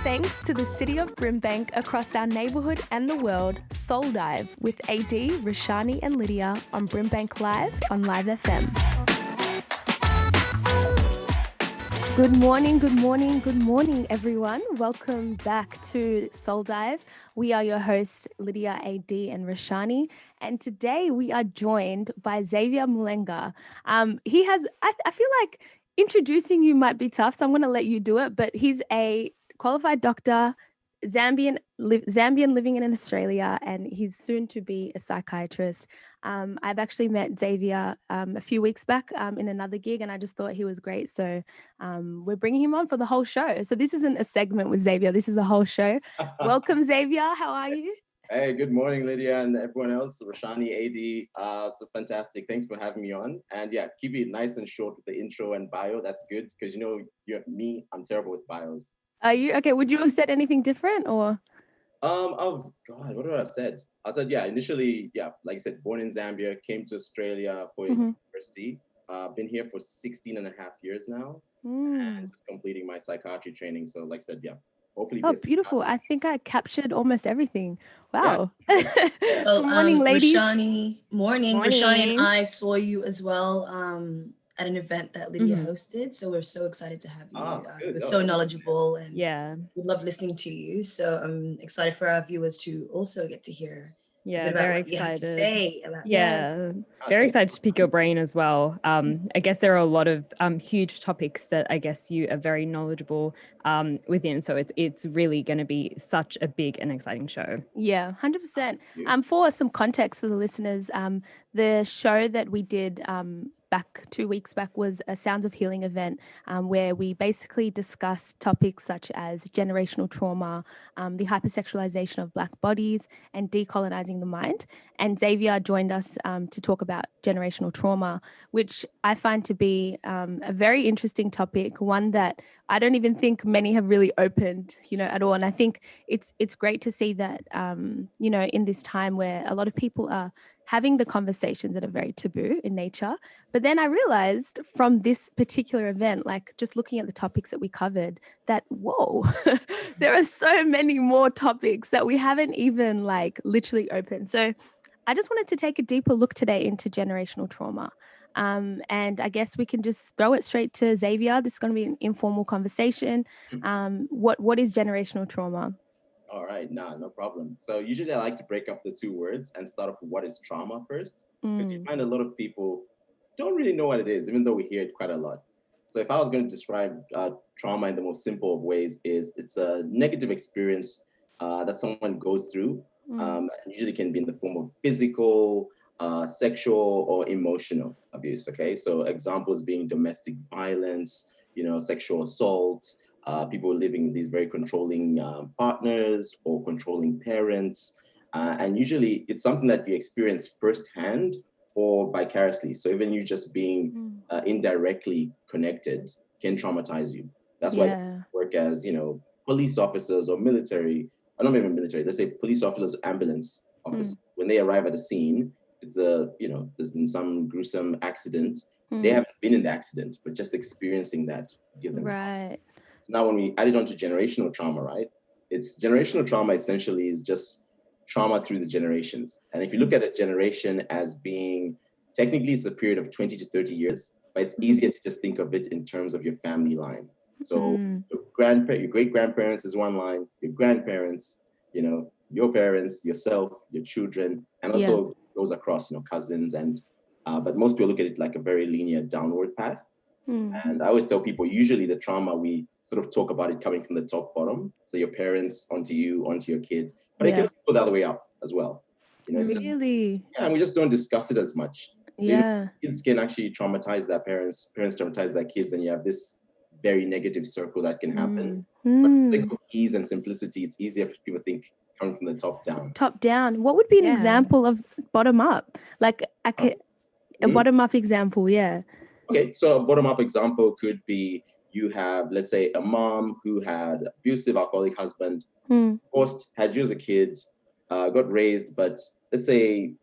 thanks to the City of BRIMBANK across our neighbourhood and the world, Soul Dive with AD, Roshani and Lydia on BRIMBANK Live on Live FM. Good morning, everyone. Welcome back to Soul Dive. We are your hosts, Lydia, AD, and Roshani. And today we are joined by Xavier Mulenga. He has, I feel like introducing you might be tough, so I'm going to let you do it. But he's a qualified doctor, Zambian living in Australia, and he's soon to be a psychiatrist. I've actually met Xavier a few weeks back in another gig, and I just thought he was great. So we're bringing him on for the whole show. So this isn't a segment with Xavier. This is a whole show. Welcome, Xavier. How are you? Hey, good morning, Lydia, and everyone else. Roshani, AD. So fantastic. Thanks for having me on. And yeah, keep it nice and short with the intro and bio. That's good because I'm terrible with bios. Are you okay? Would you have said anything different or? Oh God, what would I have said? I said, initially, like I said, born in Zambia, came to Australia for university. Been here for 16 and a half years now, and just completing my psychiatry training. So like I said, hopefully. Oh, beautiful. I think I captured almost everything. Wow. Yeah. Good morning, ladies. Morning. Roshani and I saw you as well at an event that Lydia hosted. So we're so excited to have you. You're so knowledgeable and we love listening to you. So I'm excited for our viewers to also get to hear very excited. You have to say about very excited to pick your brain as well. I guess there are a lot of huge topics that I guess you are very knowledgeable within. So it's really going to be such a big and exciting show. Yeah, 100%. For some context for the listeners, the show that we did 2 weeks back was a Sounds of Healing event where we basically discussed topics such as generational trauma, the hypersexualization of Black bodies, and decolonizing the mind. And Xavier joined us to talk about generational trauma, which I find to be a very interesting topic, one that I don't even think many have really opened, at all. And I think it's great to see that, in this time where a lot of people are having the conversations that are very taboo in nature. But then I realized from this particular event, like just looking at the topics that we covered, that, whoa, there are so many more topics that we haven't even literally opened. So I just wanted to take a deeper look today into generational trauma. And I guess we can just throw it straight to Xavier. This is going to be an informal conversation. What is generational trauma? All right, no problem. So usually I like to break up the two words and start off with what is trauma first. Because you find a lot of people don't really know what it is, even though we hear it quite a lot. So if I was going to describe trauma in the most simple of ways, it's a negative experience that someone goes through. And usually can be in the form of physical, sexual, or emotional abuse. Okay, so examples being domestic violence, sexual assault. People living with these very controlling partners or controlling parents. And usually it's something that you experience firsthand or vicariously. So even you just being indirectly connected can traumatize you. That's why they work as, police officers or military, or not even military, let's say police officers, ambulance officers. When they arrive at a scene, it's there's been some gruesome accident. They haven't been in the accident, but just experiencing that give them right. So now when we add it on to generational trauma, right? It's generational trauma essentially is just trauma through the generations. And if you look at a generation as being, technically it's a period of 20 to 30 years, but it's easier to just think of it in terms of your family line. So your great-grandparents is one line, your grandparents, your parents, yourself, your children, and also goes across, cousins but most people look at it like a very linear downward path. And I always tell people, usually the trauma, we sort of talk about it coming from the top bottom. So your parents onto you, onto your kid. But it can go the other way up as well. Really? And we just don't discuss it as much. So, kids can actually traumatize their parents traumatize their kids, and you have this very negative circle that can happen. But for ease and simplicity, it's easier for people to think coming from the top down. Top down. What would be an example of bottom up? A bottom up example, Okay, so a bottom-up example could be you have, let's say, a mom who had abusive alcoholic husband, forced, had you as a kid, got raised, but let's say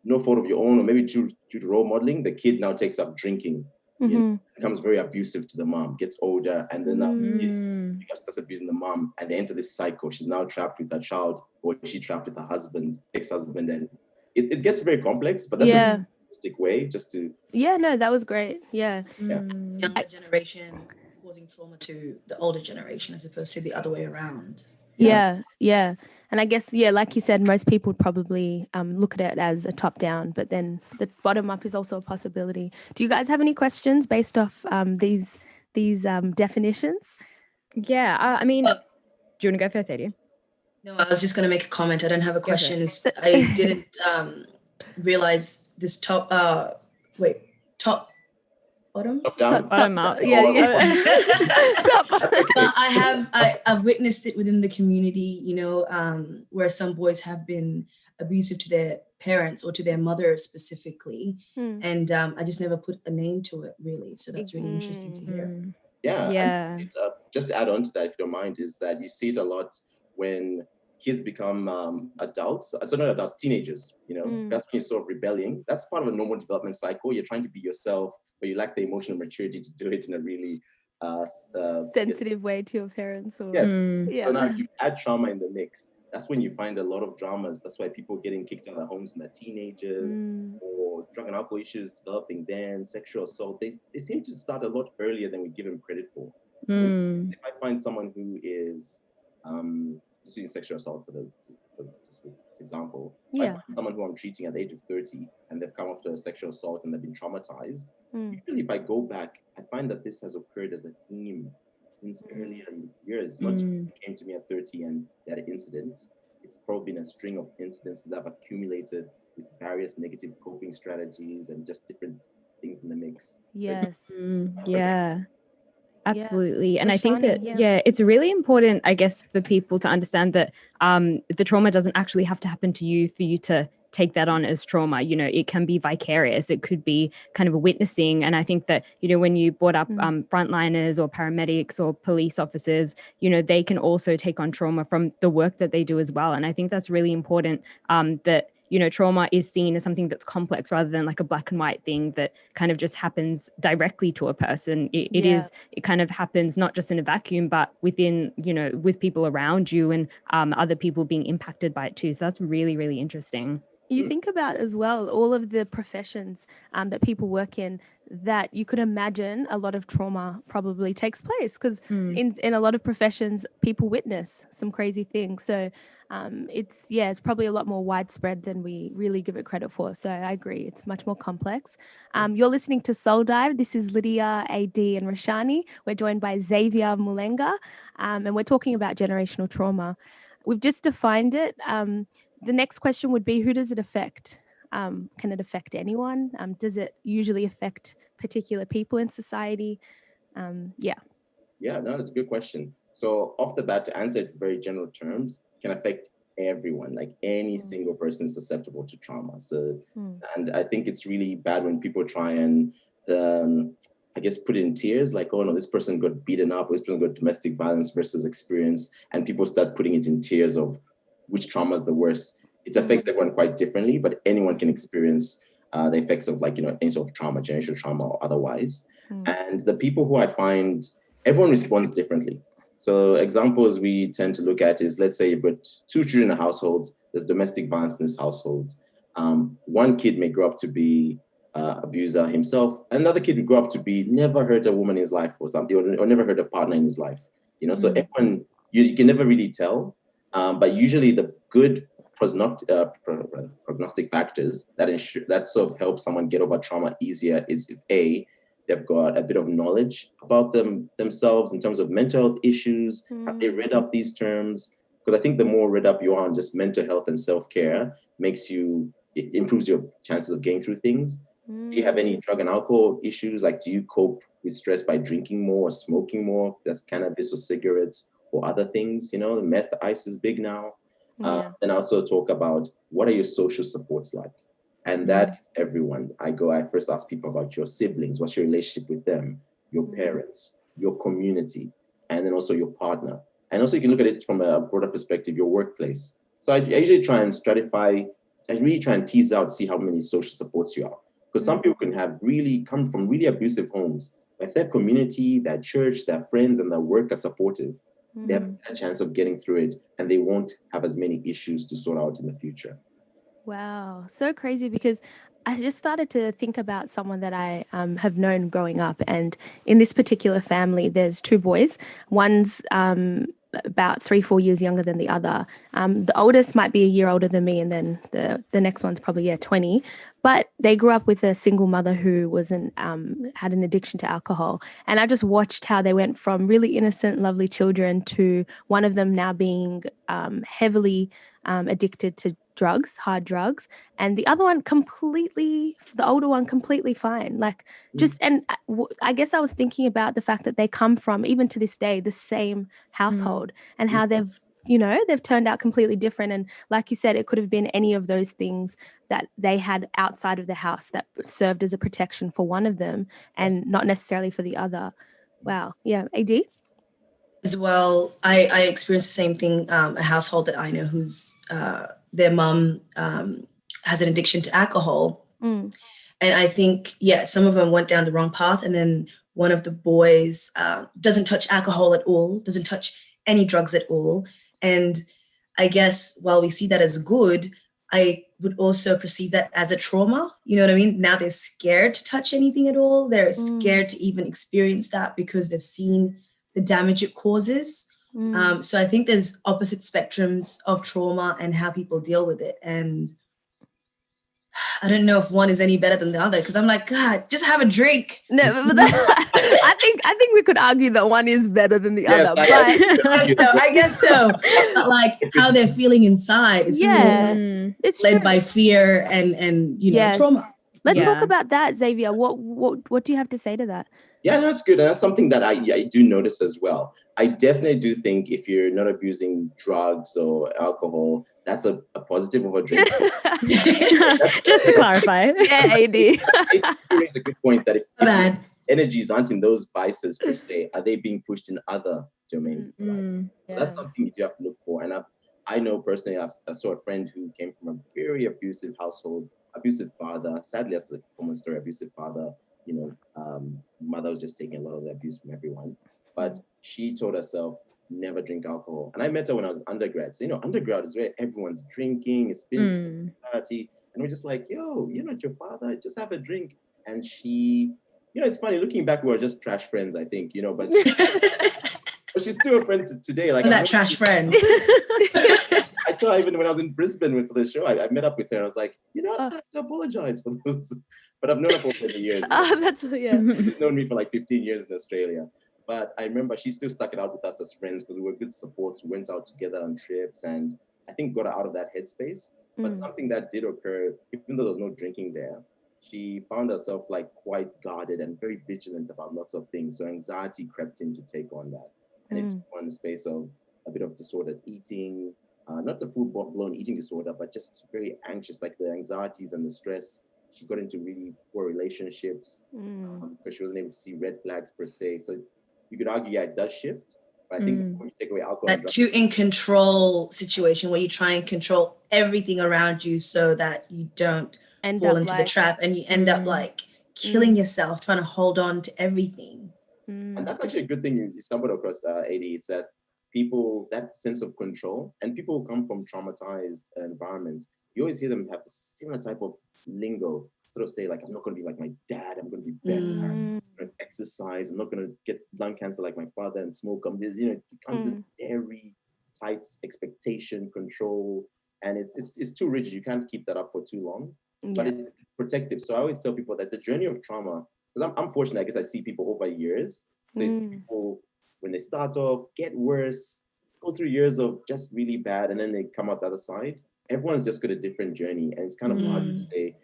no fault of your own, or maybe due to role modeling, the kid now takes up drinking becomes very abusive to the mom, gets older, and then starts abusing the mom, and they enter this cycle. She's now trapped with her child, or she's trapped with her husband, ex-husband, and it gets very complex, but that's a realistic way just to... Yeah, no, that was great. Yeah. Younger generation causing trauma to the older generation as opposed to the other way around. Yeah. And I guess, like you said, most people would probably look at it as a top-down, but then the bottom-up is also a possibility. Do you guys have any questions based off these definitions? Yeah, I mean, do you want to go first, Lydia? No, I was just going to make a comment. I don't have a question. I didn't realize this top, bottom? Bottom up. Yeah. Top. But I've witnessed it within the community, where some boys have been abusive to their parents or to their mother specifically. And I just never put a name to it, really. So that's really interesting to hear. Yeah. Just to add on to that, if you don't mind, is that you see it a lot when kids become adults, so not adults, teenagers, that's when you're sort of rebelling. That's part of a normal development cycle. You're trying to be yourself, but you lack the emotional maturity to do it in a really sensitive way to your parents. Or... Yes. So now you add trauma in the mix. That's when you find a lot of dramas. That's why people getting kicked out of their homes when they're teenagers, or drug and alcohol issues developing then, sexual assault. They seem to start a lot earlier than we give them credit for. So if I find someone who is just using sexual assault for this example, if I find someone who I'm treating at the age of 30 and they've come after a sexual assault and they've been traumatized, usually if I go back, I find that this has occurred as a theme since earlier years. It's not just came to me at 30 and they had an incident. It's probably been a string of incidents that have accumulated with various negative coping strategies and just different things in the mix. Yes. Absolutely. And Roshani, I think that, it's really important, I guess, for people to understand that the trauma doesn't actually have to happen to you for you to take that on as trauma. It can be vicarious. It could be kind of a witnessing. And I think that, when you brought up frontliners or paramedics or police officers, they can also take on trauma from the work that they do as well. And I think that's really important, that trauma is seen as something that's complex rather than like a black and white thing that kind of just happens directly to a person. It kind of happens not just in a vacuum, but within, with people around you and other people being impacted by it too. So that's really, really interesting. You think about as well all of the professions that people work in, that you could imagine a lot of trauma probably takes place, because in a lot of professions people witness some crazy things. So it's probably a lot more widespread than we really give it credit for. So I agree, it's much more complex. You're listening to Soul Dive. This is Lydia, AD, and Roshani. We're joined by Xavier, Mulenga, and we're talking about generational trauma. We've just defined it. The next question would be, who does it affect? Can it affect anyone? Does it usually affect particular people in society? Yeah, no, that's a good question. So off the bat, to answer it in very general terms, can affect everyone, like any single person is susceptible to trauma. So, and I think it's really bad when people try and, I guess, put it in tiers, like, oh no, this person got beaten up, this person got domestic violence versus experience, and people start putting it in tiers of which trauma is the worst. It affects everyone quite differently, but anyone can experience the effects of any sort of trauma, generational trauma or otherwise. And the people who I find, everyone responds differently. So examples we tend to look at is, let's say you've got 2 children in a household, there's domestic violence in this household. One kid may grow up to be abuser himself. Another kid will grow up to be never hurt a woman in his life or something, or never hurt a partner in his life. So everyone, you can never really tell. But usually the good prognostic factors that sort of help someone get over trauma easier is if A, they've got a bit of knowledge about themselves in terms of mental health issues. Have they read up these terms? Because I think the more read up you are on just mental health and self-care, it improves your chances of getting through things. Do you have any drug and alcohol issues? Like, do you cope with stress by drinking more or smoking more? That's cannabis or cigarettes or other things, the meth, ice is big now. And also talk about, what are your social supports like? And that is everyone. I first ask people about your siblings, what's your relationship with them, your parents, your community, and then also your partner. And also you can look at it from a broader perspective, your workplace. So I usually try and stratify, I really try and tease out, see how many social supports you are. Because some people can come from really abusive homes. But if their community, their church, their friends, and their work are supportive, they have a chance of getting through it, and they won't have as many issues to sort out in the future. Wow, so crazy, because I just started to think about someone that I have known growing up, and in this particular family, there's two boys. One's about 3-4 years younger than the other. The oldest might be a year older than me, and then the next one's probably 20. But they grew up with a single mother who had an addiction to alcohol, and I just watched how they went from really innocent, lovely children to one of them now being heavily addicted to drugs, hard drugs, and the other one the older one completely fine. Like and I guess I was thinking about the fact that they come from, even to this day, the same household, and how they've turned out completely different. And like you said, it could have been any of those things that they had outside of the house that served as a protection for one of them, and not necessarily for the other. Wow. Yeah. AD? As well, I experienced the same thing. A household that I know whose their mum has an addiction to alcohol. And I think, some of them went down the wrong path. And then one of the boys doesn't touch alcohol at all, doesn't touch any drugs at all. And I guess while we see that as good, I would also perceive that as a trauma. You know what I mean? Now they're scared to touch anything at all. They're scared to even experience that because they've seen the damage it causes. So I think there's opposite spectrums of trauma and how people deal with it. And I don't know if one is any better than the other, because I'm like, God, just have a drink. No, but I think we could argue that one is better than the other. But I guess so. But like how they're feeling inside, it's led by fear and trauma. Let's talk about that, Xavier. What do you have to say to that? Yeah, that's good. And that's something that I do notice as well. I definitely do think if you're not abusing drugs or alcohol, that's a positive of a drink. Just to clarify. Yeah, AD. You raise a good point that if energies aren't in those vices per se, are they being pushed in other domains of life? So that's something you do have to look for. And I know personally, I saw a friend who came from a very abusive household, abusive father. Sadly, that's a common story, abusive father. Mother was just taking a lot of the abuse from everyone. But she told herself, never drink alcohol. And I met her when I was undergrad. So, undergrad is where everyone's drinking, it's been party. And we're just like, yo, you're not your father, just have a drink. And she, it's funny, looking back, we were just trash friends, I think, but but she's still a friend today. Like that trash friend. I saw her even when I was in Brisbane for the show. I met up with her and I was like, I have to apologize for those. But I've known her for many years. She's known me for like 15 years in Australia. But I remember she still stuck it out with us as friends because we were good supports. We went out together on trips and I think got her out of that headspace. But something that did occur, even though there was no drinking there, she found herself like quite guarded and very vigilant about lots of things. So anxiety crept in to take on that. And it took on the space of a bit of disordered eating, not the full-blown eating disorder, but just very anxious, like the anxieties and the stress. She got into really poor relationships because she wasn't able to see red flags per se. So you could argue, it does shift. But I think when you take away alcohol, that too in control situation where you try and control everything around you so that you don't fall into the trap and you end up like killing yourself trying to hold on to everything. And that's actually a good thing you stumbled across, AD, is that people, that sense of control, and people who come from traumatized environments, you always hear them have a similar type of lingo, sort of say like, I'm not going to be like my dad, I'm going to be better, I'm going to exercise, I'm not going to get lung cancer like my father and smoke. It becomes this very tight expectation, control, and it's too rigid. You can't keep that up for too long, but it's protective. So I always tell people that the journey of trauma, because I'm fortunate, I guess I see people over years. So you see people, when they start off, get worse, go through years of just really bad, and then they come out the other side. Everyone's just got a different journey, and it's kind of hard to say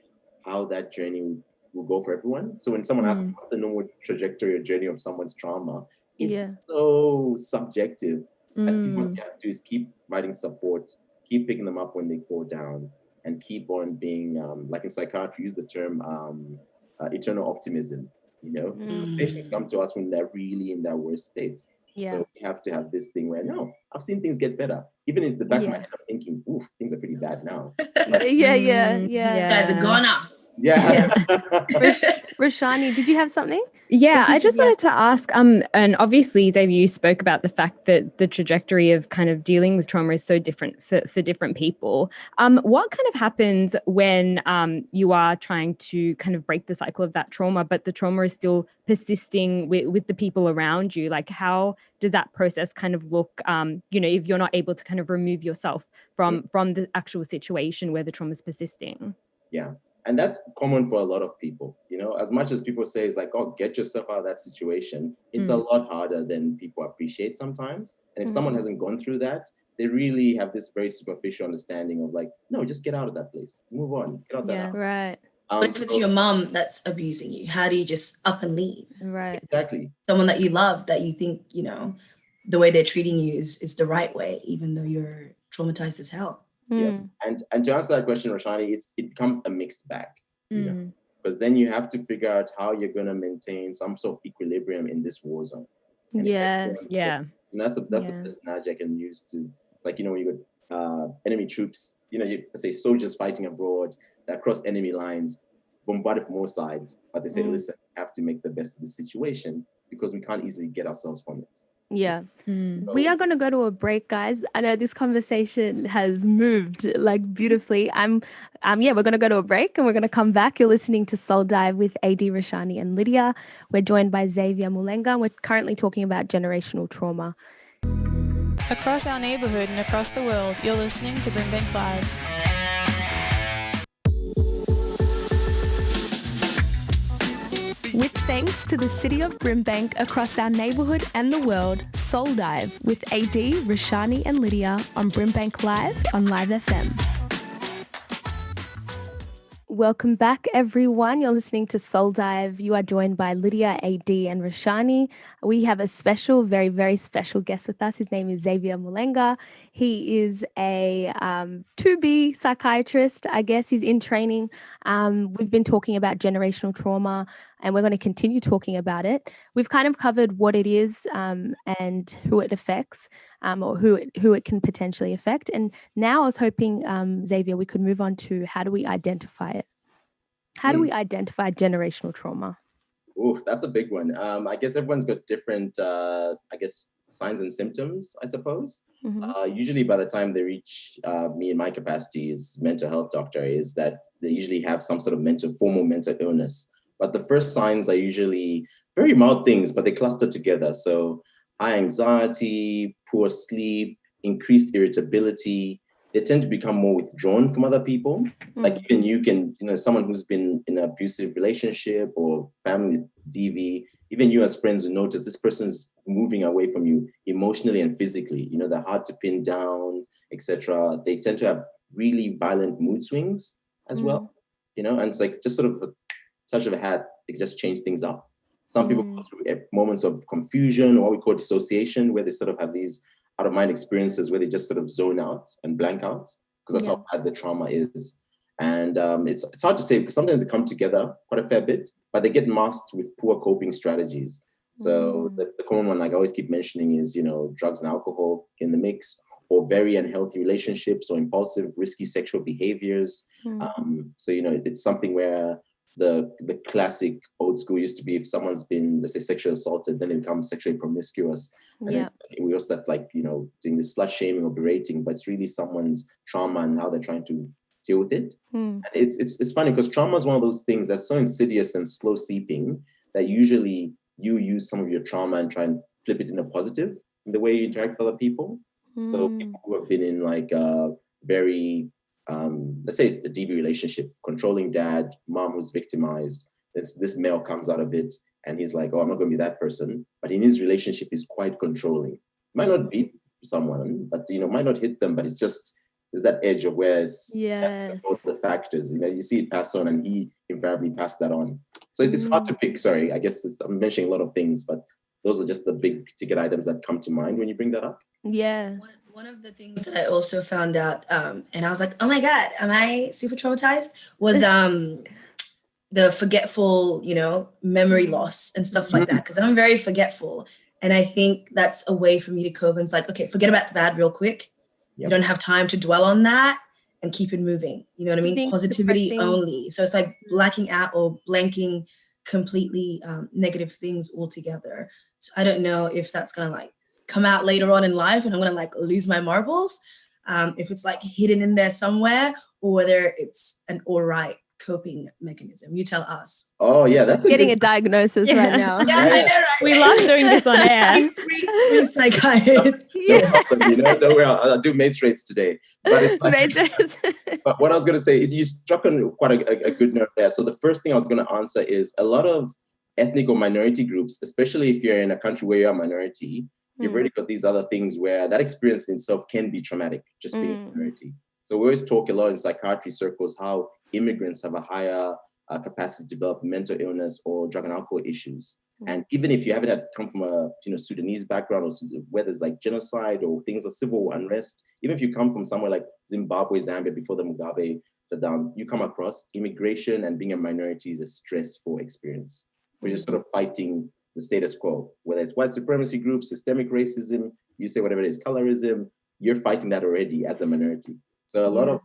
how that journey will go for everyone. So when someone asks what's the normal trajectory or journey of someone's trauma, it's so subjective. And what you have to do is keep providing support, keep picking them up when they go down, and keep on being, like in psychiatry, use the term eternal optimism. Patients come to us when they're really in their worst state. So we have to have this thing where, no, I've seen things get better. Even in the back of my head, I'm thinking, oof, things are pretty bad now. You guys are gonna. Yeah. Roshani, did you have something? Yeah, I just wanted to ask, and obviously, Xavier, you spoke about the fact that the trajectory of kind of dealing with trauma is so different for different people. What kind of happens when you are trying to kind of break the cycle of that trauma, but the trauma is still persisting with the people around you? Like, how does that process kind of look, if you're not able to kind of remove yourself from the actual situation where the trauma is persisting? Yeah. And that's common for a lot of people, as much as people say it's like, oh, get yourself out of that situation. It's a lot harder than people appreciate sometimes. And if someone hasn't gone through that, they really have this very superficial understanding of like, no, just get out of that place, move on, get out that house. Right. What if it's your mom that's abusing you? How do you just up and leave? Right. Exactly. Someone that you love, that you think, the way they're treating you is the right way, even though you're traumatized as hell. Yeah, and to answer that question, Roshani, it becomes a mixed bag, because then you have to figure out how you're going to maintain some sort of equilibrium in this war zone. And yeah. And that's the best analogy I can use to. It's like when you got enemy troops, let's say soldiers fighting abroad across enemy lines, bombarded from all sides, but they say, listen, we have to make the best of the situation because we can't easily get ourselves from it. Yeah. We are going to go to a break, guys. I know this conversation has moved like beautifully. We're going to go to a break and we're going to come back. You're listening to Soul Dive with AD, Roshani and Lydia. We're joined by Xavier Mulenga. We're currently talking about generational trauma. Across our neighborhood and across the world, you're listening to BRIMBANK Live. With thanks to the city of BRIMBANK across our neighbourhood and the world, Soul Dive with AD, Roshani and Lydia on BRIMBANK Live on Live FM. Welcome back, everyone. You're listening to Soul Dive. You are joined by Lydia, AD and Roshani. We have a special, very, very special guest with us. His name is Xavier Mulenga. He is a to-be psychiatrist, I guess. He's in training. We've been talking about generational trauma, and we're going to continue talking about it. We've kind of covered what it is and who it affects, or who it can potentially affect. And now I was hoping, Xavier, we could move on to how do we identify it? How do we identify generational trauma? Oh, that's a big one. I guess everyone's got different, signs and symptoms, I suppose. Usually by the time they reach me in my capacity as mental health doctor is that they usually have some sort of formal mental illness. But the first signs are usually very mild things, but they cluster together. So high anxiety, poor sleep, increased irritability. They tend to become more withdrawn from other people. Like even you can, someone who's been in an abusive relationship or family DV, even you as friends will notice this person's moving away from you emotionally and physically. They're hard to pin down, etc. They tend to have really violent mood swings as well. And it's like just sort of a touch of a hat, it just change things up. Some people go through moments of confusion or what we call dissociation, where they sort of have these out-of-mind experiences where they just sort of zone out and blank out, because that's how bad the trauma is. And it's hard to say, because sometimes they come together quite a fair bit, but they get masked with poor coping strategies. So the common one, like I always keep mentioning, is, drugs and alcohol in the mix, or very unhealthy relationships, or impulsive, risky sexual behaviors. So, it's something where the classic old school used to be, if someone's been, let's say, sexually assaulted, then they become sexually promiscuous. And then we also start doing this slut shaming or berating, but it's really someone's trauma and how they're trying to deal with it. And it's funny because trauma is one of those things that's so insidious and slow seeping that usually you use some of your trauma and try and flip it into positive in the way you interact with other people. So people who have been in very let's say a DV relationship, controlling dad, mom who's victimized, this male comes out of it and he's like, oh, I'm not going to be that person. But in his relationship, he's quite controlling. Might not beat someone, but, might not hit them, but it's just, there's that edge of where both the factors, you see it pass on and he invariably passed that on. So it's hard to pick. Sorry, I guess I'm mentioning a lot of things, but those are just the big ticket items that come to mind when you bring that up. Yeah. One of the things that I also found out, and I was like, oh my God, am I super traumatized? Was the forgetful, memory loss and stuff like that. Because I'm very forgetful. And I think that's a way for me to cope. And it's like, okay, forget about the bad real quick. Yep. You don't have time to dwell on that. and keep it moving. You know what I mean? Positivity only. So it's like blacking out or blanking completely negative things altogether. So I don't know if that's gonna like come out later on in life and I'm gonna like lose my marbles, if it's like hidden in there somewhere, or whether it's an all right coping mechanism. You tell us. Oh yeah, that's getting a diagnosis right now. Yeah, I know, right? We love doing this on air. Free psychiatrist. Don't worry, I'll do mates rates today. But, it's like, but what I was going to say is you struck on quite a good nerve there. So the first thing I was going to answer is a lot of ethnic or minority groups, especially if you're in a country where you're a minority, you've already got these other things where that experience in itself can be traumatic, just being a minority. So we always talk a lot in psychiatry circles how immigrants have a higher capacity to develop mental illness or drug and alcohol issues. And even if you haven't come from a Sudanese background, or where there's like genocide or things like civil unrest, even if you come from somewhere like Zimbabwe, Zambia before the Mugabe shutdown, you come across immigration and being a minority is a stressful experience. We're just sort of fighting the status quo, whether it's white supremacy groups, systemic racism, you say whatever it is, colorism, you're fighting that already as the minority. So a lot of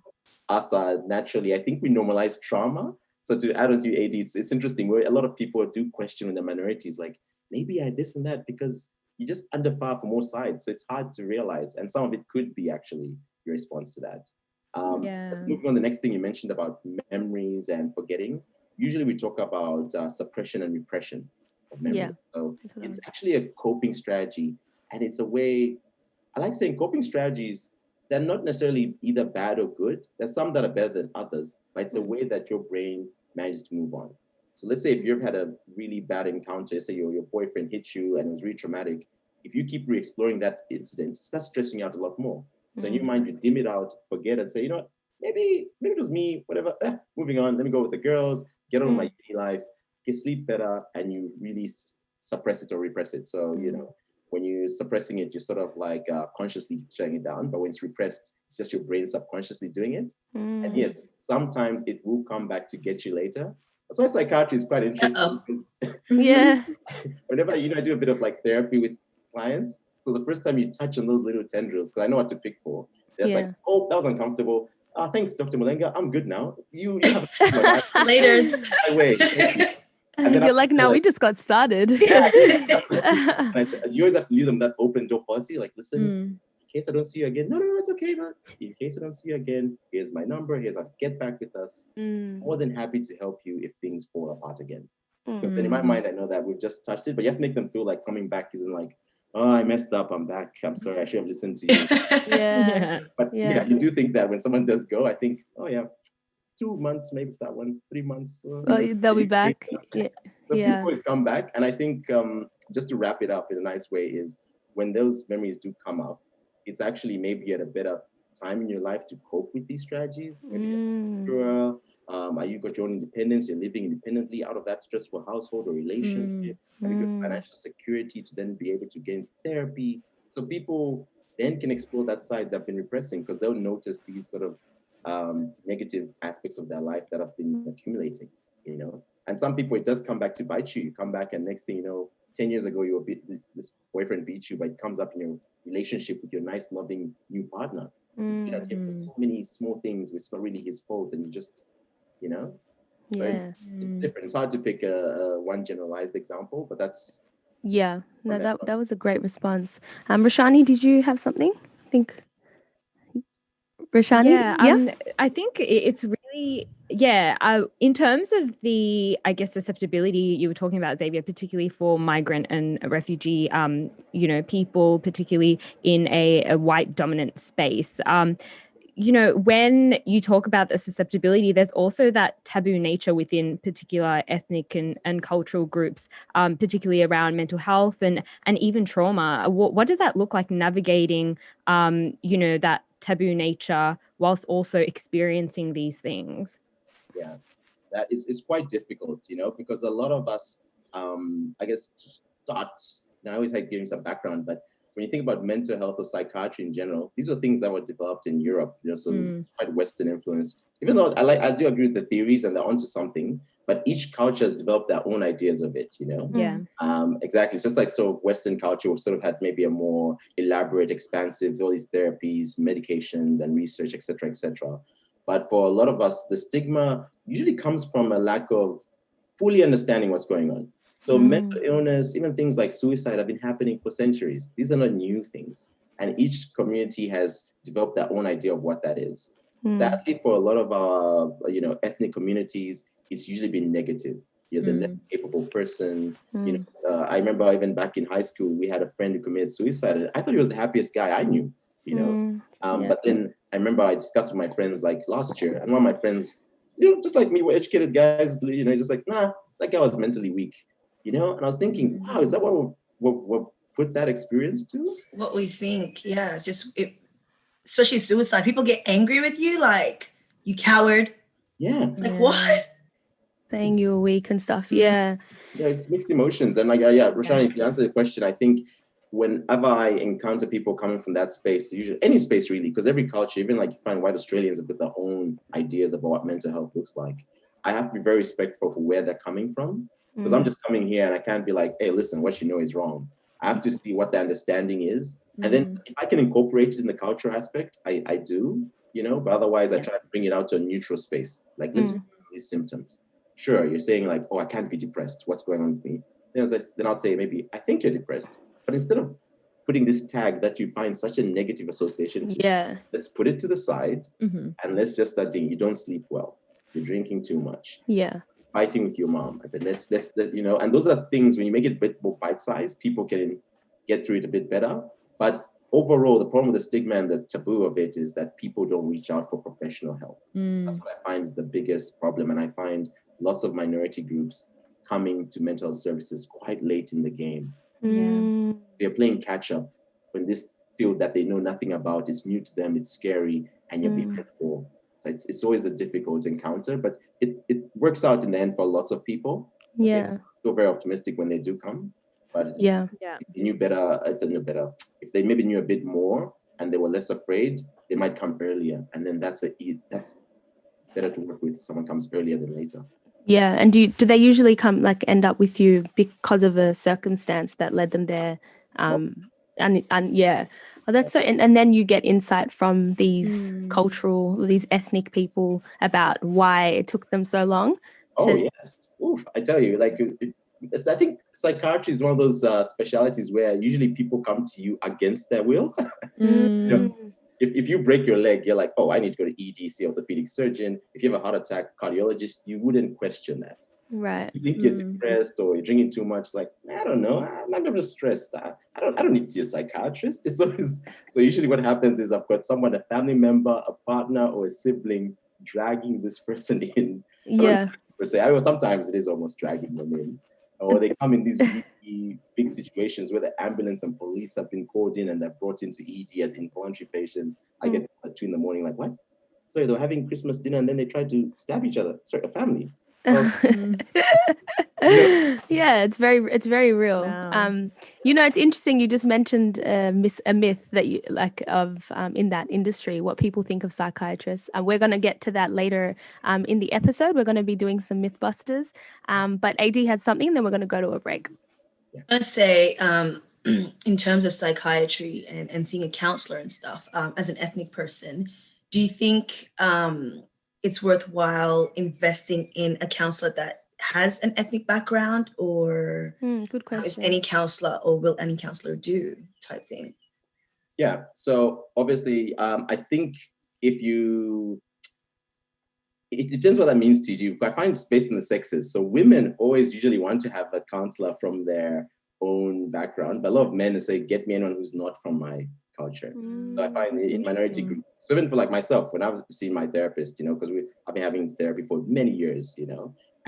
us are naturally, I think we normalize trauma. So to add on to AD, it's interesting where a lot of people do question when the minorities, like maybe I this and that, because you just under fire from all sides. So it's hard to realize. And some of it could be actually your response to that. Moving on, the next thing you mentioned about memories and forgetting. Usually we talk about suppression and repression of memory. Yeah, so it's actually a coping strategy. And it's a way, I like saying coping strategies, they're not necessarily either bad or good. There's some that are better than others, but it's a way that your brain manages to move on. So let's say if you've had a really bad encounter, say your boyfriend hit you and it was really traumatic, if you keep re-exploring that incident, it starts stressing you out a lot more. So in your mind, you dim it out, forget and say, you know what, maybe it was me, whatever, moving on, let me go with the girls, get on with my life, get sleep better, and you really suppress it or repress it. So, when you're suppressing it, you're sort of like consciously shutting it down. But when it's repressed, it's just your brain subconsciously doing it. And yes, sometimes it will come back to get you later. That's why psychiatry is quite interesting. Because whenever, I do a bit of like therapy with clients. So the first time you touch on those little tendrils, because I know what to pick for. They're like, oh, that was uncomfortable. Thanks, Dr. Mulenga. I'm good now. You have Laters. And then you're like, no, we just got started. You always have to leave them that open door policy. Like, listen, in case I don't see you again. No, it's okay, man. In case I don't see you again, here's my number. Here's how get back with us. More than happy to help you if things fall apart again. Because then in my mind, I know that we've just touched it, but you have to make them feel like coming back isn't like, oh, I messed up. I'm back. I'm sorry. I should have listened to you. But you do think that when someone does go, I think, oh yeah, 2 months, maybe that one, 3 months. They'll be back. People always come back. And I think just to wrap it up in a nice way is when those memories do come up, it's actually maybe at a better time in your life to cope with these strategies. Maybe you got your own independence, you're living independently out of that stressful household or relationship. Have you got financial security to then be able to gain therapy. So people then can explore that side they've been repressing because they'll notice these sort of negative aspects of their life that have been accumulating, And some people, it does come back to bite you. You come back and next thing you know, 10 years ago, this boyfriend beat you, but it comes up in your relationship with your nice, loving new partner. So many small things, it's not really his fault. And you just, it's different. It's hard to pick a one generalized example, but that's... Yeah, no, that was a great response. Roshani, did you have something? I think... Roshani? I think it's really, in terms of the, I guess, susceptibility you were talking about, Xavier, particularly for migrant and refugee, people, particularly in a white dominant space. When you talk about the susceptibility, there's also that taboo nature within particular ethnic and cultural groups, particularly around mental health and even trauma. What does that look like navigating, that taboo nature whilst also experiencing these things? Yeah, that is quite difficult, because a lot of us, I guess to start, I always hate giving some background, but when you think about mental health or psychiatry in general, these are things that were developed in Europe, so quite Western influenced. Even though I do agree with the theories and they're onto something, but each culture has developed their own ideas of it, Yeah. Exactly. It's just like, so Western culture sort of had maybe a more elaborate, expansive, all these therapies, medications and research, et cetera, et cetera. But for a lot of us, the stigma usually comes from a lack of fully understanding what's going on. So mental illness, even things like suicide have been happening for centuries. These are not new things. And each community has developed their own idea of what that is. Sadly, for a lot of our, ethnic communities, it's usually been negative. You're the less capable person. I remember even back in high school, we had a friend who committed suicide. I thought he was the happiest guy I knew, But then I remember I discussed with my friends like last year, and one of my friends, just like me, were educated guys, just like, nah, that guy was mentally weak, And I was thinking, wow, is that what we'll put that experience to? What we think, yeah, it's just, especially suicide. People get angry with you, like, you coward. Yeah. It's like, what? Saying you're weak and stuff. Yeah. Yeah, it's mixed emotions. And Roshani, to answer the question, I think whenever I encounter people coming from that space, usually any space really, because every culture, even like you find white Australians have got their own ideas about what mental health looks like. I have to be very respectful for where they're coming from, because I'm just coming here and I can't be like, hey, listen, what you know is wrong. I have to see what the understanding is. And then if I can incorporate it in the cultural aspect, I do, but otherwise I try to bring it out to a neutral space. Like, let's these symptoms. Sure, you're saying like, oh, I can't be depressed. What's going on with me? Then I'll say, maybe I think you're depressed. But instead of putting this tag that you find such a negative association to, let's put it to the side and let's just start doing, you don't sleep well. You're drinking too much. Yeah. Fighting with your mom. I said, let's and those are things, when you make it a bit more bite-sized, people can get through it a bit better. But overall, the problem with the stigma and the taboo of it is that people don't reach out for professional help. So that's what I find is the biggest problem. And I find lots of minority groups coming to mental health services quite late in the game. They're playing catch up when this field that they know nothing about is new to them, it's scary, and you're being helped for. So it's always a difficult encounter, but it works out in the end for lots of people. Yeah. I feel very optimistic when they do come. But if they knew better, if they maybe knew a bit more and they were less afraid, they might come earlier. And then that's better to work with. Someone comes earlier than later. Yeah. And do they usually end up with you because of a circumstance that led them there? Well, that's so, and then you get insight from these these ethnic people about why it took them so long. Yes. Oof, I tell you, I think psychiatry is one of those specialities where usually people come to you against their will. If you break your leg, you're like, oh, I need to go to ED, see orthopedic surgeon. If you have a heart attack, cardiologist, you wouldn't question that. Right. You think you're depressed or you're drinking too much, like, I don't know, I'm just stressed. I don't need to see a psychiatrist. It's always, so usually what happens is I've got someone, a family member, a partner, or a sibling dragging this person in. Yeah. Sometimes it is almost dragging them in. Or they come in these really big situations where the ambulance and police have been called in and they're brought into ED as involuntary patients. I get at 2 in the morning, like, what? Sorry, they're having Christmas dinner and then they try to stab each other. Sorry, a family. Yeah, it's very real. Wow. It's interesting. You just mentioned a myth that you of in that industry, what people think of psychiatrists. We're going to get to that later in the episode. We're going to be doing some Mythbusters. But AD has something, and then we're going to go to a break. I'd say in terms of psychiatry and seeing a counselor and stuff, as an ethnic person, do you think it's worthwhile investing in a counselor that has an ethnic background, or good question. Is any counselor or will any counselor do type thing? Yeah, so obviously, I think it depends what that means to you. I find it's based on the sexes. So women always usually want to have a counselor from their own background, but a lot of men say, get me anyone who's not from my culture. So I find in minority groups, so even for like myself, when I've seen my therapist, because I've been having therapy for many years,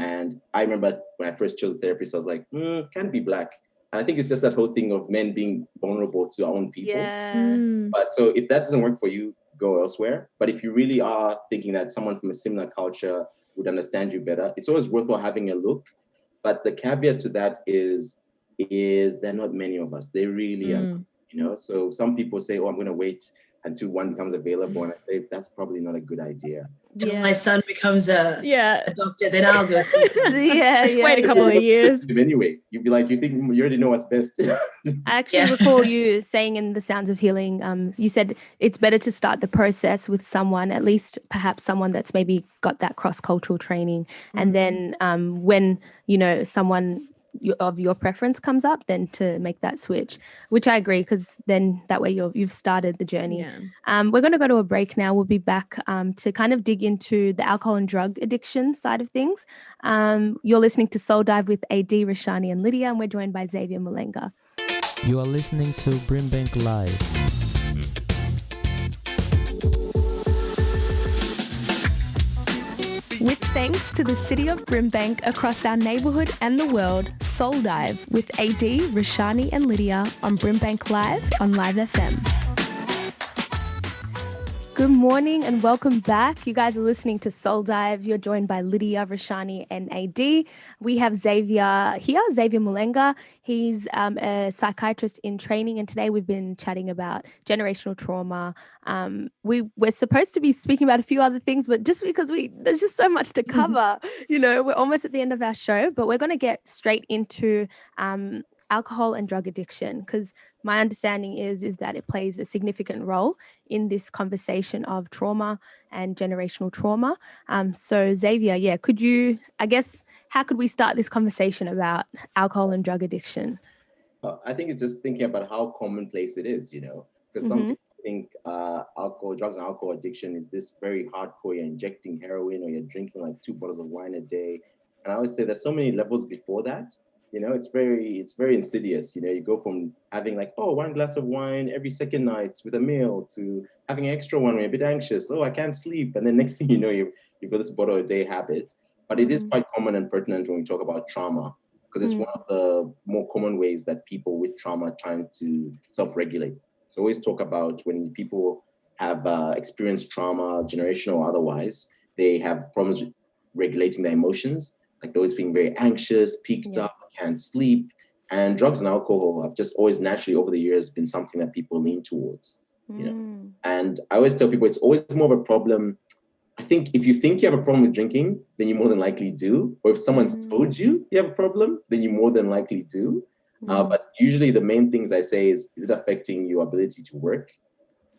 and I remember when I first chose a therapist, I was like, can't be Black. And I think it's just that whole thing of men being vulnerable to our own people. Yeah. But so if that doesn't work for you, go elsewhere. But if you really are thinking that someone from a similar culture would understand you better, it's always worthwhile having a look. But the caveat to that is there are not many of us. They really are, So some people say, oh, I'm going to wait until one becomes available. And I say, that's probably not a good idea. Till my son becomes a doctor, then I'll go see someone. Wait a couple of years. Anyway, you'd be like, you think you already know what's best. I actually recall you saying in The Sounds of Healing, you said it's better to start the process with someone, at least perhaps someone that's maybe got that cross-cultural training. And then when, someone of your preference comes up, then to make that switch, which I agree, because then that way you've started the journey. We're going to go to a break now. We'll be back to kind of dig into the alcohol and drug addiction side of things. You're listening to Soul Dive with AD, Roshani and Lydia, and we're joined by Xavier Mulenga. You are listening to BRIMBANK Live. With thanks to the city of BRIMBANK across our neighbourhood and the world, Soul Dive with AD, Roshani and Lydia on BRIMBANK Live on Live FM. Good morning and welcome back. You guys are listening to Soul Dive. You're joined by Lydia, Roshani and AD. We have Xavier here, Xavier Mulenga. He's a psychiatrist in training, and today we've been chatting about generational trauma. We're supposed to be speaking about a few other things, but just because there's just so much to cover, we're almost at the end of our show, but we're going to get straight into alcohol and drug addiction, because my understanding is that it plays a significant role in this conversation of trauma and generational trauma. So Xavier, could you, how could we start this conversation about alcohol and drug addiction? I think it's just thinking about how commonplace it is, because some people think drugs and alcohol addiction is this very hardcore, you're injecting heroin or you're drinking like 2 bottles of wine a day. And I always say there's so many levels before that. It's very insidious. You go from having like, 1 glass of wine every second night with a meal to having an extra one when you're a bit anxious. I can't sleep. And then next thing you know, you've got this bottle a day habit. But it is quite common and pertinent when we talk about trauma, because it's one of the more common ways that people with trauma are trying to self-regulate. So always talk about when people have experienced trauma, generational or otherwise, they have problems regulating their emotions. Like they're always feeling very anxious, peaked up, can't sleep. And drugs and alcohol have just always naturally over the years been something that people lean towards. And I always tell people it's always more of a problem. I think if you think you have a problem with drinking, then you more than likely do. Or if someone's told you you have a problem, then you more than likely do. But usually the main things I say is it affecting your ability to work,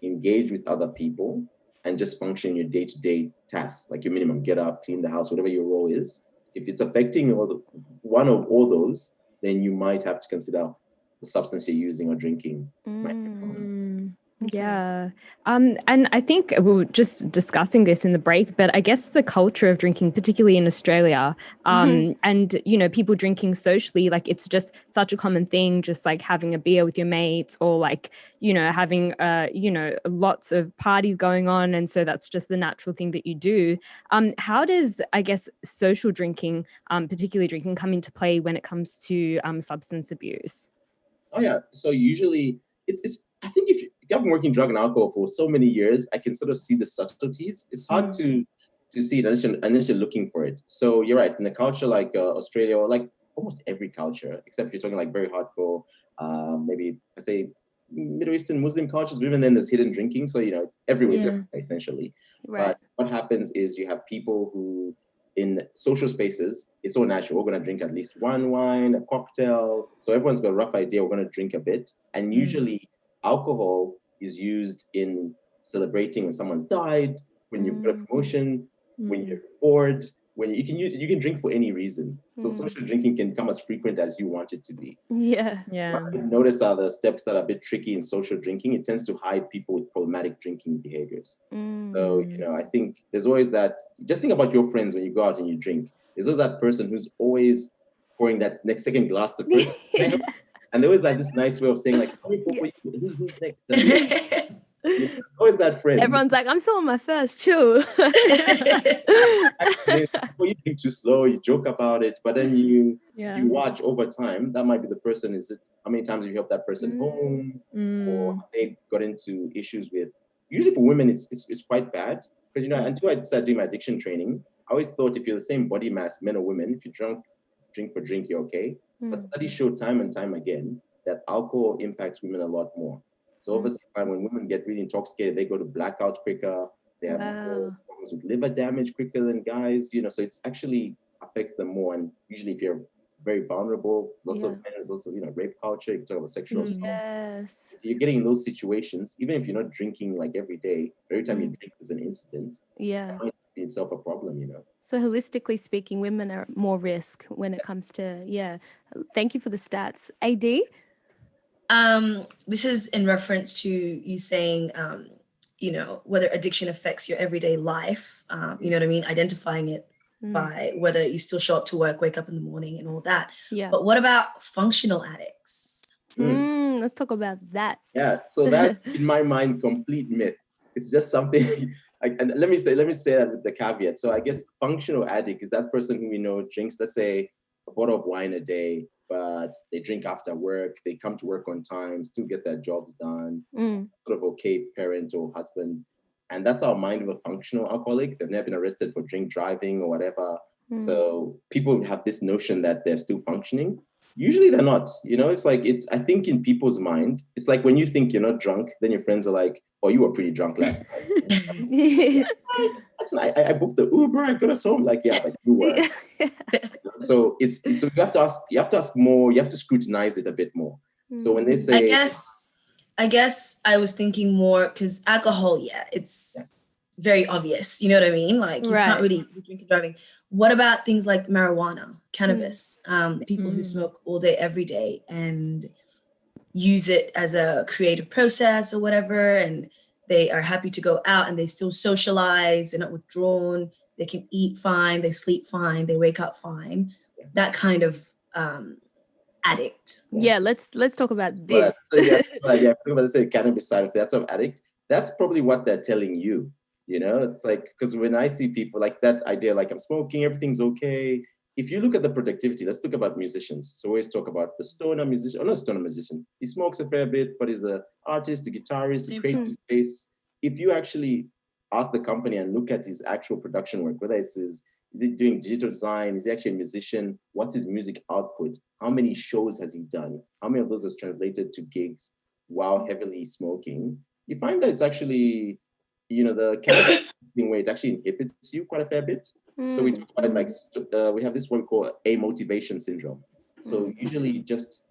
engage with other people, and just function your day-to-day tasks, like your minimum get up, clean the house, whatever your role is. If it's affecting one of all those, then you might have to consider the substance you're using or drinking. Yeah. And I think we were just discussing this in the break, but I guess the culture of drinking, particularly in Australia, and, people drinking socially, like it's just such a common thing, just like having a beer with your mates or like, having, lots of parties going on. And so that's just the natural thing that you do. How does, I guess, social drinking, particularly drinking, come into play when it comes to substance abuse? Oh, yeah. So usually I think if I've been working drug and alcohol for so many years, I can sort of see the subtleties. It's hard to see it unless you're looking for it. So you're right. In a culture like Australia, or like almost every culture, except if you're talking like very hardcore, maybe I say Middle Eastern Muslim cultures, but even then there's hidden drinking. So, it's everywhere essentially. Right. But what happens is you have people who in social spaces, it's so natural. We're going to drink at least one wine, a cocktail. So everyone's got a rough idea. We're going to drink a bit. And usually alcohol is used in celebrating when someone's died, when you've got a promotion, when you're bored, when you can drink for any reason. So social drinking can become as frequent as you want it to be. Yeah. What I notice are the steps that are a bit tricky in social drinking. It tends to hide people with problematic drinking behaviors. So, I think there's always that, just think about your friends when you go out and you drink. There's always that person who's always pouring that next second glass to first. And there was like this nice way of saying like, who's next? Always that friend. Everyone's like, I'm still on my first, chill. Actually, you drink too slow, you joke about it, but then you watch over time. That might be the person. Is it how many times have you helped that person home, or they got into issues with? Usually for women, it's quite bad because until I started doing my addiction training, I always thought if you're the same body mass, men or women, if you drink for drink, you're okay. But studies show time and time again that alcohol impacts women a lot more. So obviously, when women get really intoxicated, they go to blackout quicker. They have more problems problems with liver damage quicker than guys, so it's actually affects them more. And usually if you're very vulnerable, there's also rape culture, you talk about sexual assault. Yes. If you're getting in those situations, even if you're not drinking like every day, every time you drink is an incident. That might be itself a problem, So holistically speaking, women are more risk when it comes to, thank you for the stats. AD? This is in reference to you saying, whether addiction affects your everyday life, you know what I mean? Identifying it by whether you still show up to work, wake up in the morning and all that. Yeah. But what about functional addicts? Let's talk about that. Yeah. So that's in my mind, complete myth. It's just something. And let me say that with the caveat. So I guess functional addict is that person who we know drinks, let's say, a bottle of wine a day, but they drink after work, they come to work on time, still get their jobs done, sort of okay parent or husband. And that's our mind of a functional alcoholic. They've never been arrested for drink driving or whatever. So people have this notion that they're still functioning. Usually they're not, I think in people's mind, it's like when you think you're not drunk, then your friends are like, oh, you were pretty drunk last night. I booked the Uber, I got us home. Like, yeah, but you were. So so you have to ask more, you have to scrutinize it a bit more. So when they say, I guess I was thinking more because alcohol, it's very obvious. You know what I mean? Like you can't really drink and driving. What about things like marijuana, cannabis? People who smoke all day, every day, and use it as a creative process or whatever, and they are happy to go out and they still socialize. They're not withdrawn. They can eat fine. They sleep fine. They wake up fine. That kind of addict. Yeah, let's talk about this. Let's say cannabis side of that sort of addict. That's probably what they're telling you. It's like, because when I see people like that idea, like I'm smoking, everything's okay. If you look at the productivity, let's talk about musicians. So we always talk about the stoner musician, or not stoner musician. He smokes a fair bit, but he's an artist, a guitarist, a creative space. If you actually ask the company and look at his actual production work, whether it's is he doing digital design? Is he actually a musician? What's his music output? How many shows has he done? How many of those have translated to gigs while heavily smoking? You find that it's actually, the cannabis thing where it actually inhibits you quite a fair bit. So we talk about it like, we have this one called amotivation syndrome. So usually just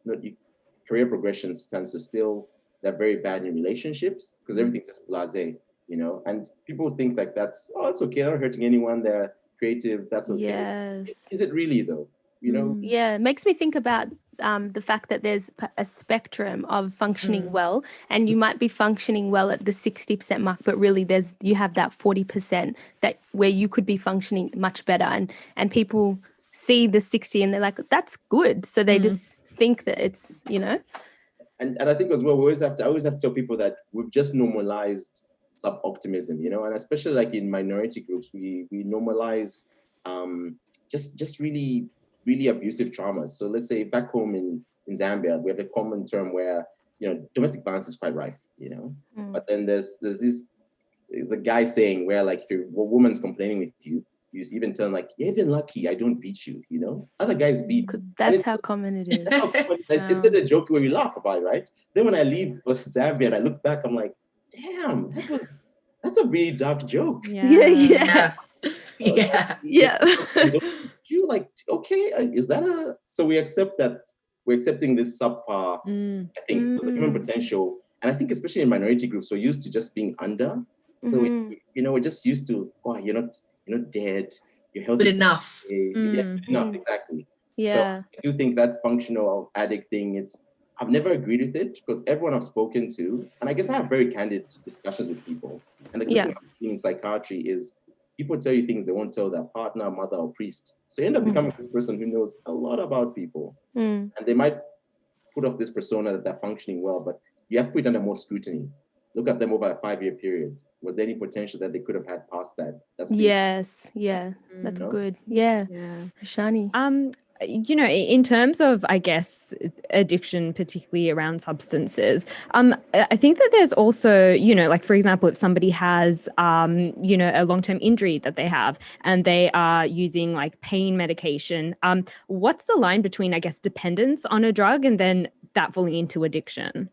career progression tends to still, they're very bad in relationships because everything's just blasé, and people think like that's okay, they're not hurting anyone, they're creative, that's okay. Yes. Is it really though? Yeah, it makes me think about the fact that there's a spectrum of functioning well, and you might be functioning well at the 60% mark, but really you have that 40% that where you could be functioning much better, and people see the 60 and they're like, that's good, so they just think that it's and I think as well, I always have to tell people that we've just normalized sub-optimism, and especially like in minority groups, we normalize just really abusive traumas. So let's say back home in Zambia, we have a common term where domestic violence is quite rife, but then there's a guy saying where like if a woman's complaining with you, you even tell them like, you're even lucky I don't beat you, other guys beat. That's how common it is. It's a joke where we laugh about it, right? Then when I leave Zambia and I look back, I'm like, damn, that's a really dark joke. Yeah. You like, okay, is that so we accept that we're accepting this subpar, I think, because the human potential, and I think especially in minority groups, we're used to just being under. So we're just used to, you're not dead, you're healthy. Good enough. Good enough, exactly. Yeah. So I do think that functional addict thing, I've never agreed with it because everyone I've spoken to, and I guess I have very candid discussions with people, and the good thing in psychiatry is people tell you things they won't tell their partner, mother, or priest. So you end up becoming this person who knows a lot about people. And they might put off this persona that they're functioning well, but you have to put it under more scrutiny. Look at them over a 5-year period. Was there any potential that they could have had past that? Yes. Yeah. That's good. Yeah. Roshani. In terms of, I guess, addiction, particularly around substances, I think that there's also, like, for example, if somebody has, a long-term injury that they have and they are using like pain medication, what's the line between, I guess, dependence on a drug and then that falling into addiction?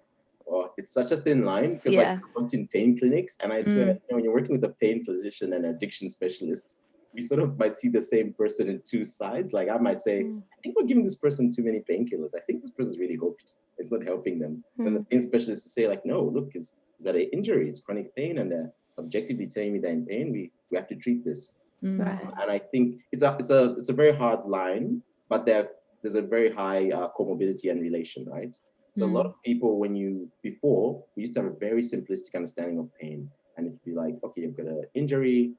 Oh, it's such a thin line because like I worked in pain clinics, and I swear, when you're working with a pain physician and addiction specialist, we sort of might see the same person in two sides. Like I might say, I think we're giving this person too many painkillers. I think this person's really hoped it's not helping them. And the pain specialist to say like, no, look, is that an injury? It's chronic pain, and they're subjectively telling me they're in pain. We have to treat this. Right. And I think it's a very hard line, but there's a very high comorbidity and relation, right? So a lot of people, before, we used to have a very simplistic understanding of pain. And it'd be like, okay, you've got an injury,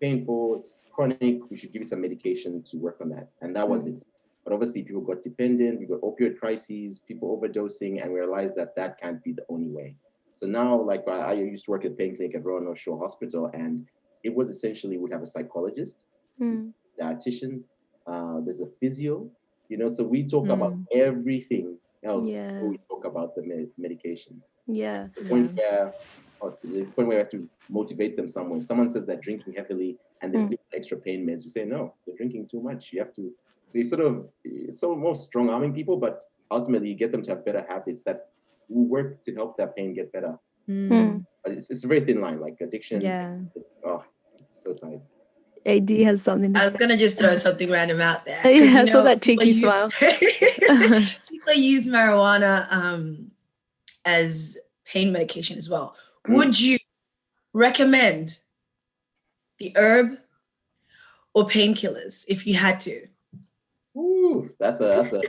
painful, it's chronic, we should give you some medication to work on that. And that was it. But obviously people got dependent, we got opioid crises, people overdosing, and we realized that can't be the only way. So now, like I used to work at pain clinic at Royal North Shore Hospital, and it was essentially, we'd have a psychologist, a dietitian, there's a physio, so we talk about everything else before we talk about the medications. The point where we have to motivate them somewhere. Someone says they're drinking heavily and there's still extra pain meds. We say, no, they're drinking too much. You have to, it's sort of more strong arming people, but ultimately you get them to have better habits that will work to help that pain get better. But it's a very thin line, like addiction. It's so tight. AD has something to say. I was going to just throw something random out there. I saw that cheeky smile. People use marijuana as pain medication as well. Would you recommend the herb or painkillers if you had to? Ooh, that's a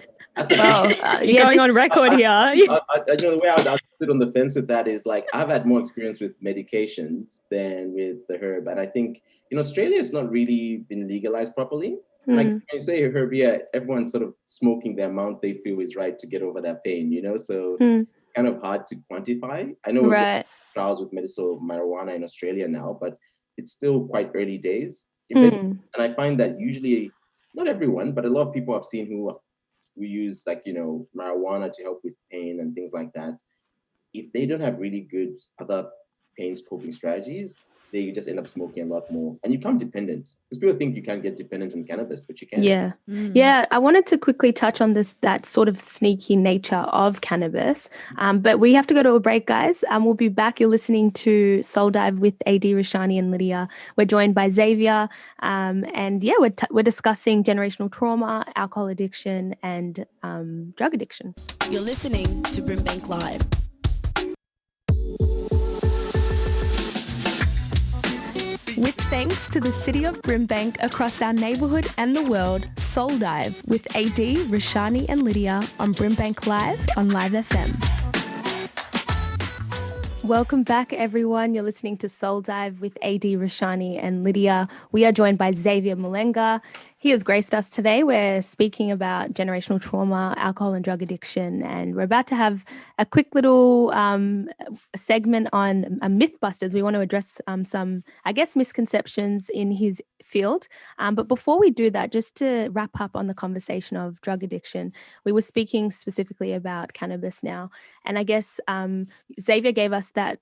you're going on record here. The way I would sit on the fence with that is like, I've had more experience with medications than with the herb. And I think in Australia, it's not really been legalized properly. Like when you say herb, everyone's sort of smoking the amount they feel is right to get over that pain, so kind of hard to quantify. I know we've got trials with medicinal marijuana in Australia now, but it's still quite early days. And I find that usually, not everyone, but a lot of people I've seen who use like, marijuana to help with pain and things like that, if they don't have really good other pain coping strategies, they just end up smoking a lot more. And you become dependent. Because people think you can't get dependent on cannabis, but you can. Yeah, I wanted to quickly touch on that sort of sneaky nature of cannabis. But we have to go to a break, guys. We'll be back. You're listening to Soul Dive with AD, Roshani and Lydia. We're joined by Xavier. And we're discussing generational trauma, alcohol addiction and drug addiction. You're listening to BRIMBANK Live. With thanks to the city of BRIMBANK across our neighbourhood and the world, Soul Dive with AD, Roshani and Lydia on BRIMBANK Live on Live FM. Welcome back, everyone. You're listening to Soul Dive with AD, Roshani and Lydia. We are joined by Xavier Mulenga. He has graced us today. We're speaking about generational trauma, alcohol and drug addiction, and we're about to have a quick little segment on Mythbusters. We want to address some, misconceptions in his field. But before we do that, just to wrap up on the conversation of drug addiction, we were speaking specifically about cannabis now. And I guess Xavier gave us that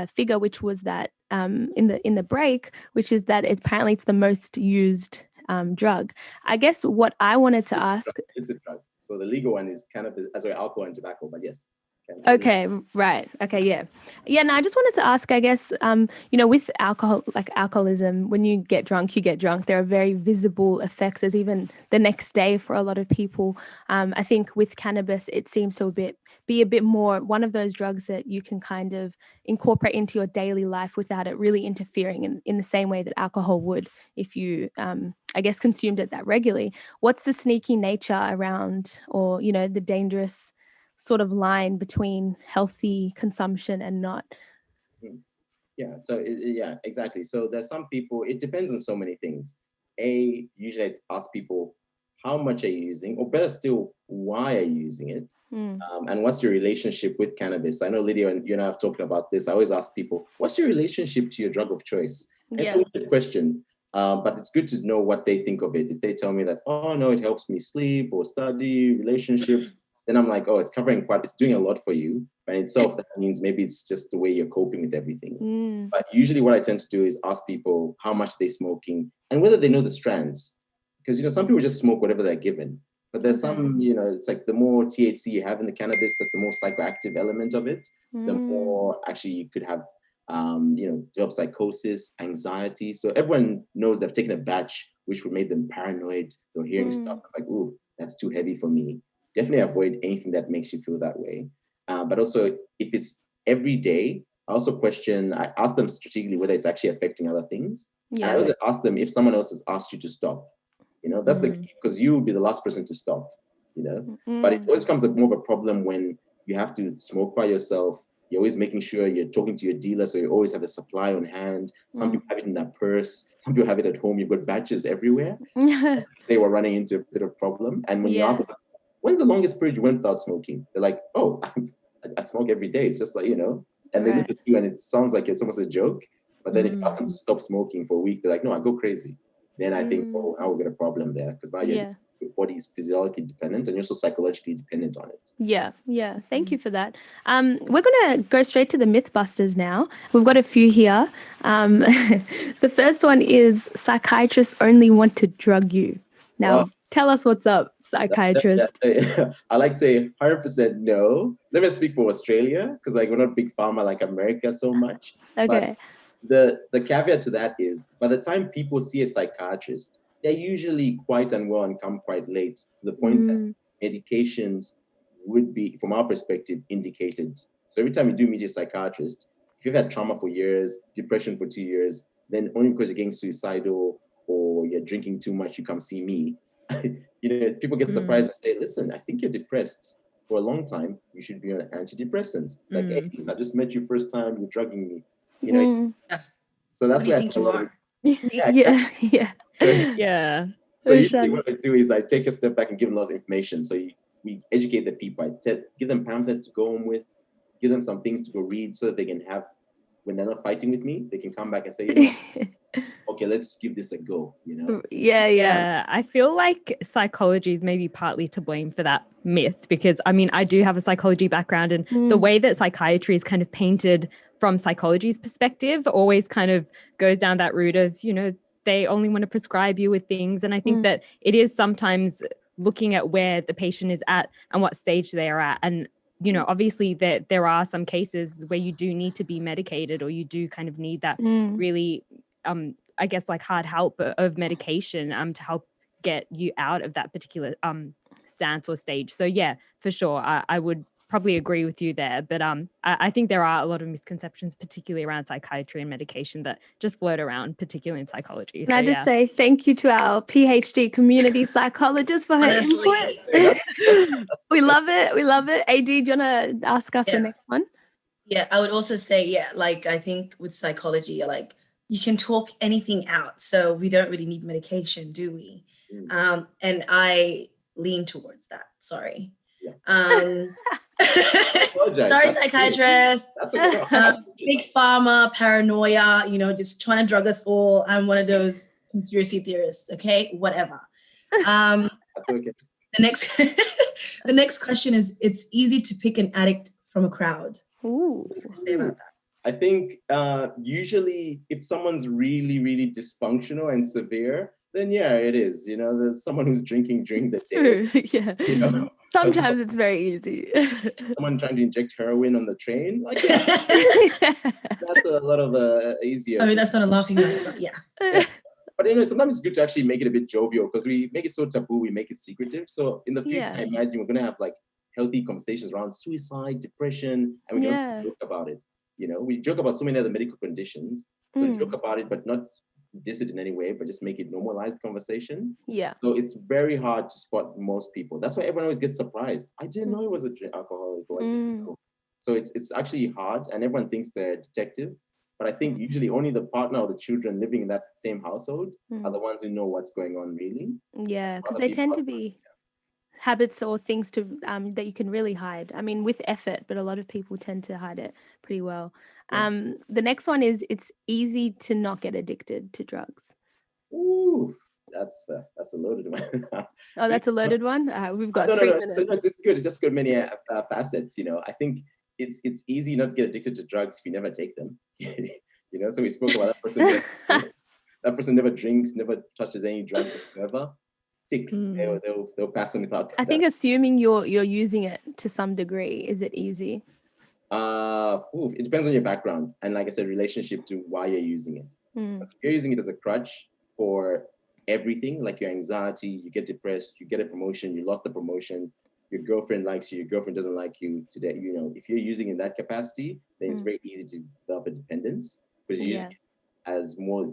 figure, which was that in the break, which is that apparently it's the most used drug. I guess what I wanted to ask... It's a drug. So the legal one is cannabis, alcohol and tobacco, but yes. Okay, right. Okay, yeah. Yeah, no, I just wanted to ask, I guess, with alcohol, like alcoholism, when you get drunk, there are very visible effects. There's even the next day for a lot of people. I think with cannabis, it seems to be a bit more one of those drugs that you can kind of incorporate into your daily life without it really interfering in the same way that alcohol would if you, consumed it that regularly. What's the sneaky nature around, or, the dangerous sort of line between healthy consumption and not? Yeah, so exactly. So there's some people, it depends on so many things. Usually I ask people, how much are you using? Or better still, why are you using it? And what's your relationship with cannabis? I know Lydia and you and I have talked about this. I always ask people, what's your relationship to your drug of choice? It's a good question, but it's good to know what they think of it. If they tell me that, oh no, it helps me sleep or study, relationships, then I'm like, oh, it's doing a lot for you. But in itself, that means maybe it's just the way you're coping with everything. But usually what I tend to do is ask people how much they're smoking and whether they know the strands. Because, some people just smoke whatever they're given. But there's some, it's like the more THC you have in the cannabis, that's the more psychoactive element of it. The more actually you could have, develop psychosis, anxiety. So everyone knows they've taken a batch which would make them paranoid. They're hearing stuff. It's like, ooh, that's too heavy for me. Definitely avoid anything that makes you feel that way. But also, if it's every day, I ask them strategically whether it's actually affecting other things. Yeah. And I also ask them if someone else has asked you to stop. That's the key, because you will be the last person to stop, But it always becomes more of a problem when you have to smoke by yourself. You're always making sure you're talking to your dealer, so you always have a supply on hand. Some people have it in their purse. Some people have it at home. You've got batches everywhere. They were running into a bit of problem. And when you ask them, when's the longest period you went without smoking? They're like, oh, I smoke every day. It's just like, and they look at you and it sounds like it's almost a joke. But then if you ask them to stop smoking for a week, they're like, no, I go crazy. Then I think, oh, now we've got a problem there, because now your body's physiologically dependent and you're also psychologically dependent on it. Yeah. Thank you for that. We're going to go straight to the Mythbusters now. We've got a few here. The first one is psychiatrists only want to drug you. Now, tell us what's up, psychiatrist. I like to say 100% no. Let me speak for Australia, because we're not big pharma like America so much. Okay. But the caveat to that is, by the time people see a psychiatrist, they're usually quite unwell and come quite late, to the point that medications would be, from our perspective, indicated. So every time you do meet a psychiatrist, if you've had trauma for years, depression for 2 years, then only because you're getting suicidal or you're drinking too much, you come see me. People get surprised and say, listen, I think you're depressed for a long time. You should be on antidepressants. Like, hey, I just met you first time, you're drugging me. So that's where I think you are. Yeah. So usually what I do is I take a step back and give them a lot of information. So we educate the people. I give them pamphlets to go home with, give them some things to go read, so that they can have, when they're not fighting with me, they can come back and say, okay, let's give this a go. Yeah. I feel like psychology is maybe partly to blame for that myth, because I do have a psychology background, and the way that psychiatry is kind of painted from psychology's perspective always kind of goes down that route of, they only want to prescribe you with things. And I think that it is sometimes looking at where the patient is at and what stage they are at. And, obviously there are some cases where you do need to be medicated, or you do kind of need that really, I guess, like hard help of medication to help get you out of that particular stance or stage. So yeah, for sure, I would probably agree with you there, but I think there are a lot of misconceptions, particularly around psychiatry and medication, that just float around, particularly in psychology. Can I just say thank you to our PhD community psychologist for her input. We love it. AD, do you want to ask us the next one? Yeah, I would also say, I think with psychology, you can talk anything out, so we don't really need medication, do we? And I lean towards that. Sorry. Sorry, psychiatrist. Big pharma, paranoia, just trying to drug us all. I'm one of those conspiracy theorists. Okay, whatever. That's okay. The next question is: it's easy to pick an addict from a crowd. Ooh. Say about that. I think usually if someone's really, really dysfunctional and severe, then it is. There's someone who's drinking during the day. Yeah. Sometimes it's very easy. Someone trying to inject heroin on the train, that's a lot of easier. That's not a laughing matter, but yeah. But sometimes it's good to actually make it a bit jovial, because we make it so taboo, we make it secretive. So in the future, I imagine we're gonna have healthy conversations around suicide, depression, and we can also joke about it. We joke about so many other medical conditions. So joke about it, but not diss it in any way, but just make it normalized conversation. Yeah. So it's very hard to spot most people. That's why everyone always gets surprised. I didn't know he was an alcoholic. Or I didn't know. So it's actually hard, and everyone thinks they're a detective. But I think usually only the partner or the children living in that same household are the ones who know what's going on really. Yeah, because they tend to be habits or things that you can really hide. With effort, but a lot of people tend to hide it pretty well. The next one is it's easy to not get addicted to drugs. Ooh, that's a loaded one. Oh, that's a loaded one? We've got 3 minutes. So it's good. It's just got many facets. I think it's easy not to get addicted to drugs if you never take them. So we spoke about that person. That person never drinks, never touches any drugs whatsoever. tick. They'll pass them without. I think assuming you're using it to some degree, is it easy? It depends on your background and, like I said, relationship to why you're using it. If you're using it as a crutch for everything, like your anxiety, you get depressed, you get a promotion, you lost the promotion, your girlfriend likes you, your girlfriend doesn't like you today. If you're using it in that capacity, then it's very easy to develop a dependence, because you're using it as more.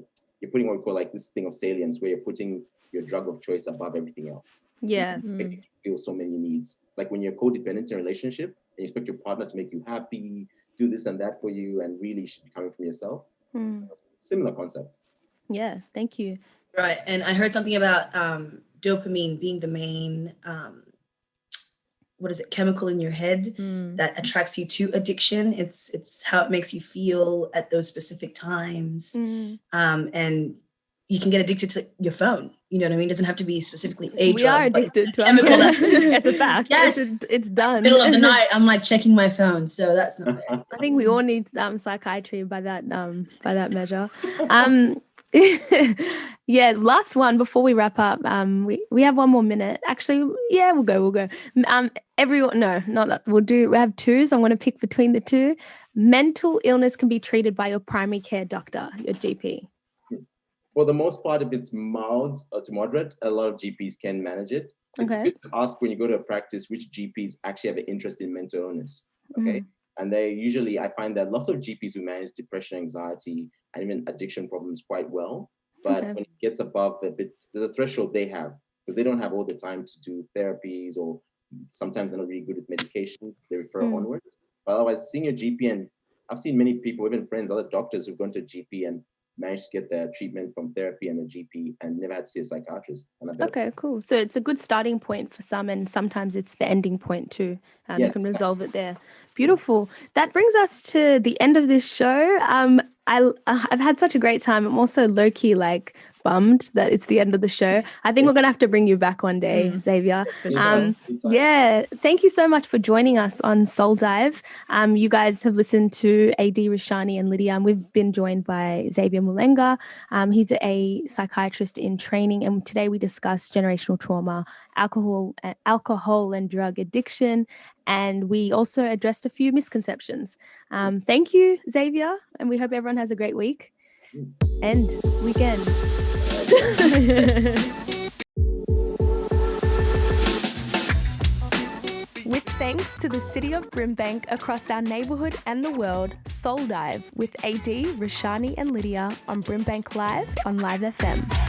You're putting what we call like this thing of salience, where you're putting your drug of choice above everything else. Yeah. You feel so many needs. It's like when you're codependent in a relationship and you expect your partner to make you happy, do this and that for you, and really should be coming from yourself. Similar concept. Yeah, thank you. Right. And I heard something about dopamine being the main, chemical in your head that attracts you to addiction. It's how it makes you feel at those specific times. And you can get addicted to your phone. You know what I mean? It doesn't have to be specifically a drug. We are addicted to chemical. It's a fact. Yes. It's done. Middle of the night, I'm like checking my phone. So that's not fair. I think we all need psychiatry by that measure. Yeah, last one before we wrap up. We have 1 more minute. Actually, yeah, we'll go. Everyone, no, not that. We have 2, so I'm going to pick between the 2. Mental illness can be treated by your primary care doctor, your GP. For the most part, if it's mild to moderate, a lot of GPs can manage it. It's good to ask when you go to a practice which GPs actually have an interest in mental illness. Okay. And they usually, I find that lots of GPs who manage depression, anxiety, and even addiction problems quite well. But when it gets above a bit, there's a threshold they have, because they don't have all the time to do therapies, or sometimes they're not really good with medications. They refer onwards. But otherwise, seeing a GP, and I've seen many people, even friends, other doctors who've gone to a GP and managed to get their treatment from therapy and a GP and never had to see a psychiatrist. Okay, cool. So it's a good starting point for some, and sometimes it's the ending point too. You can resolve it there. Beautiful. That brings us to the end of this show. I've had such a great time. I'm also low-key bummed that it's the end of the show. I think we're going to have to bring you back one day, Xavier. Yeah, thank you so much for joining us on Soul Dive. You guys have listened to AD Roshani and Lydia, and we've been joined by Xavier Mulenga. He's a psychiatrist in training, and today we discussed generational trauma, alcohol and drug addiction, and we also addressed a few misconceptions. Thank you, Xavier, and we hope everyone has a great week and weekend. With thanks to the City of BRIMBANK across our neighbourhood and the world, Soul Dive with AD, Roshani and Lydia on BRIMBANK Live on Live FM.